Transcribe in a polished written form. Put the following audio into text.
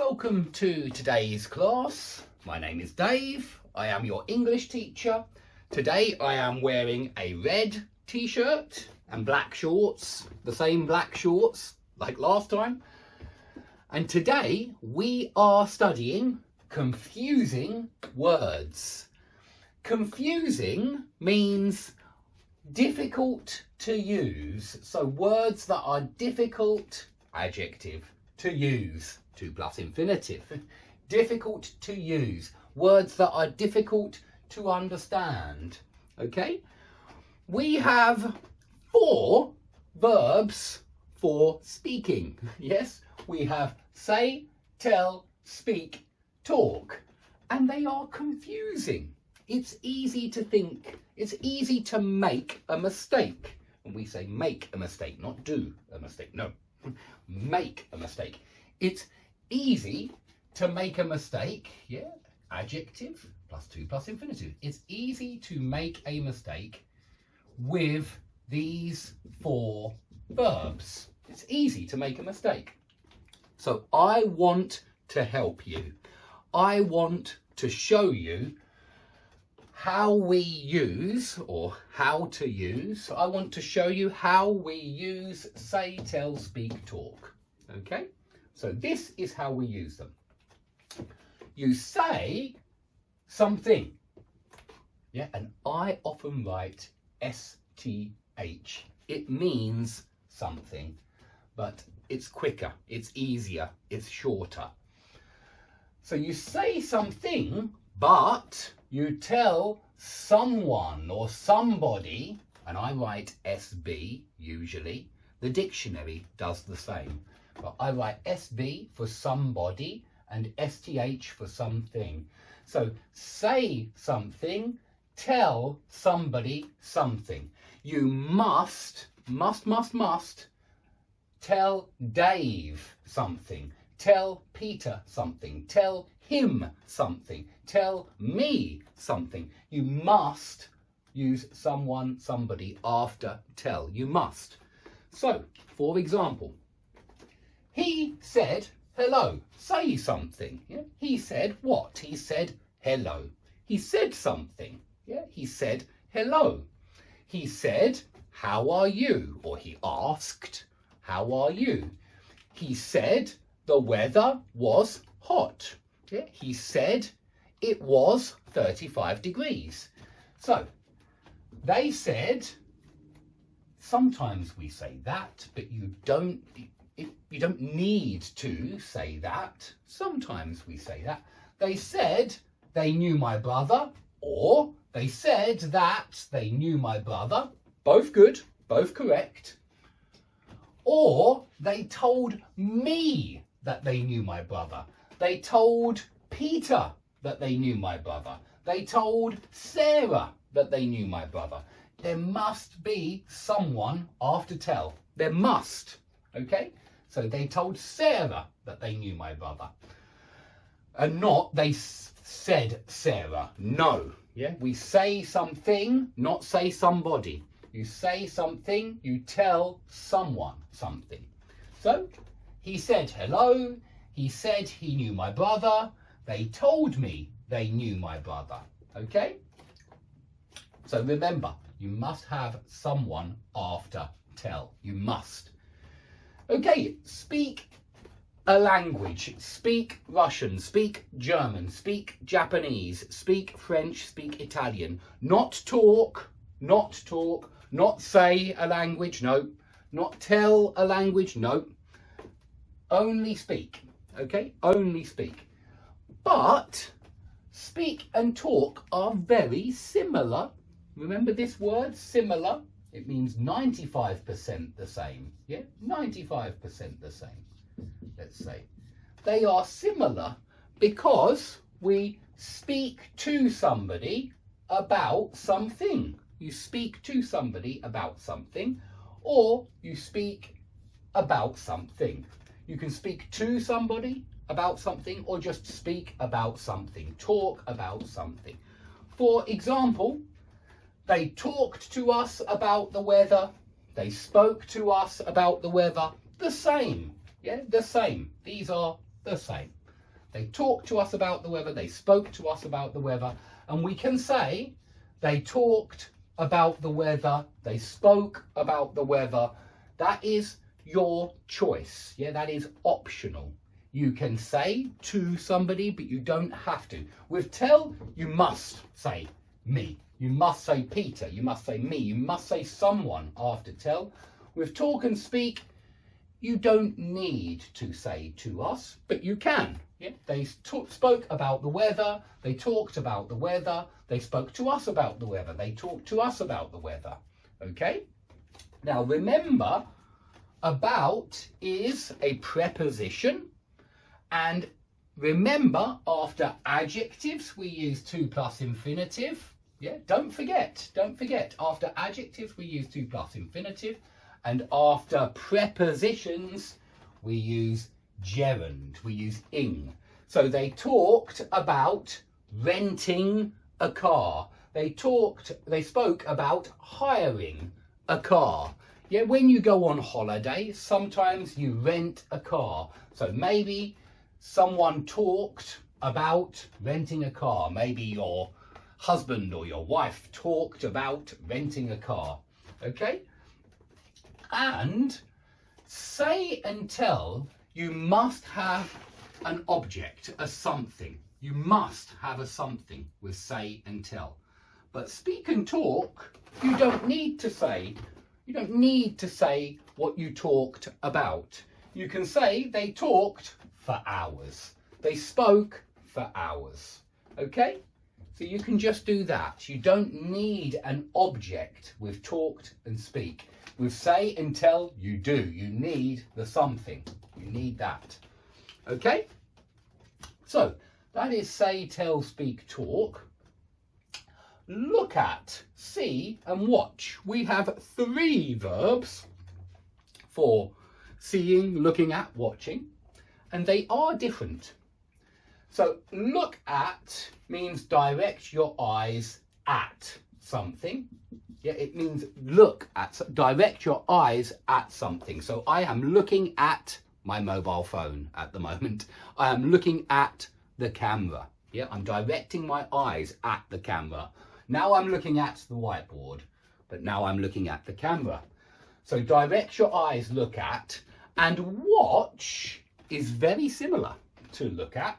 Welcome to today's class. My name is Dave. I am your English teacher. Today I am wearing a red t-shirt and black shorts, the same black shorts like last time. And today we are studying confusing words. Confusing means difficult to use. So words that are difficult, adjective, to use. 2 plus infinitive. Difficult to use. Words that are difficult to understand. Okay? We have 4 verbs for speaking. Yes? We have say, tell, speak, talk. And they are confusing. It's easy to think. It's easy to make a mistake. And we say make a mistake, not do a mistake. No. Make a mistake. It's easy to make a mistake, yeah, adjective plus 2 plus infinitive. It's easy to make a mistake with these 4 verbs. It's easy to make a mistake. So I want to help you. I want to show you how we use, or how to use. I want to show you how we use say, tell, speak, talk. Okay? So this is how we use them. You say something. Yeah, and I often write STH. It means something, but it's quicker, it's easier, it's shorter. So you say something, but you tell someone or somebody, and I write SB usually. The dictionary does the same. But I write SB for somebody and STH for something. So say something, tell somebody something. You must tell Dave something. Tell Peter something. Tell him something. Tell me something. You must use someone, somebody after tell. You must. So, for example, he said hello. Say something. Yeah? He said what? He said hello. He said something. Yeah? He said hello. He said, how are you? Or he asked, how are you? He said the weather was hot. Yeah? He said it was 35 degrees. So, they said, sometimes we say that, but you don't need to say that. Sometimes we say that. They said they knew my brother, or they said that they knew my brother. Both good, both correct. Or they told me that they knew my brother. They told Peter that they knew my brother. They told Sarah that they knew my brother. There must be someone after tell. There must. Okay? So they told Sarah that they knew my brother. And not they said Sarah. No. Yeah? We say something, not say somebody. You say something, you tell someone something. So he said hello. He said he knew my brother. They told me they knew my brother. Okay? So remember, you must have someone after tell. You must. Okay, speak a language. Speak Russian, speak German, speak Japanese, speak French, speak Italian. Not talk, not say a language, no. Not tell a language, no. Only speak, okay? Only speak. But speak and talk are very similar. Remember this word, similar? It means 95% the same. Yeah, 95% the same, let's say. They are similar because we speak to somebody about something. You speak to somebody about something, or you speak about something. You can speak to somebody about something, or just speak about something. Talk about something. For example, they talked to us about the weather. They spoke to us about the weather. The same. Yeah, the same. These are the same. They talked to us about the weather. They spoke to us about the weather. And we can say they talked about the weather. They spoke about the weather. That is your choice. Yeah, that is optional. You can say to somebody, but you don't have to. With tell, you must say me. You must say Peter. You must say me. You must say someone after tell. With talk and speak, you don't need to say to us, but you can. Yeah? They spoke about the weather. They talked about the weather. They spoke to us about the weather. They talked to us about the weather. Okay? Now remember, about is a preposition. And remember, after adjectives, we use to plus infinitive. Yeah, don't forget. After adjectives, we use to plus infinitive. And after prepositions, we use gerund. We use ing. So they talked about renting a car. They spoke about hiring a car. Yeah, when you go on holiday, sometimes you rent a car. So maybe someone talked about renting a car. Maybe your husband or your wife talked about renting a car. Okay? And say and tell, you must have an object, a something. You must have a something with say and tell. But speak and talk, you don't need to say. You don't need to say what you talked about. You can say they talked for hours. They spoke for hours. Okay? So you can just do that. You don't need an object with talked and speak. With say and tell, you do. You need the something. You need that. Okay? So that is say, tell, speak, talk. Look at, see and watch. We have 3 verbs for seeing, looking at, watching, and they are different. So look at means direct your eyes at something. Yeah, it means look at, direct your eyes at something. So I am looking at my mobile phone at the moment. I am looking at the camera. Yeah, I'm directing my eyes at the camera. Now I'm looking at the whiteboard, but now I'm looking at the camera. So direct your eyes, look at, and watch is very similar to look at.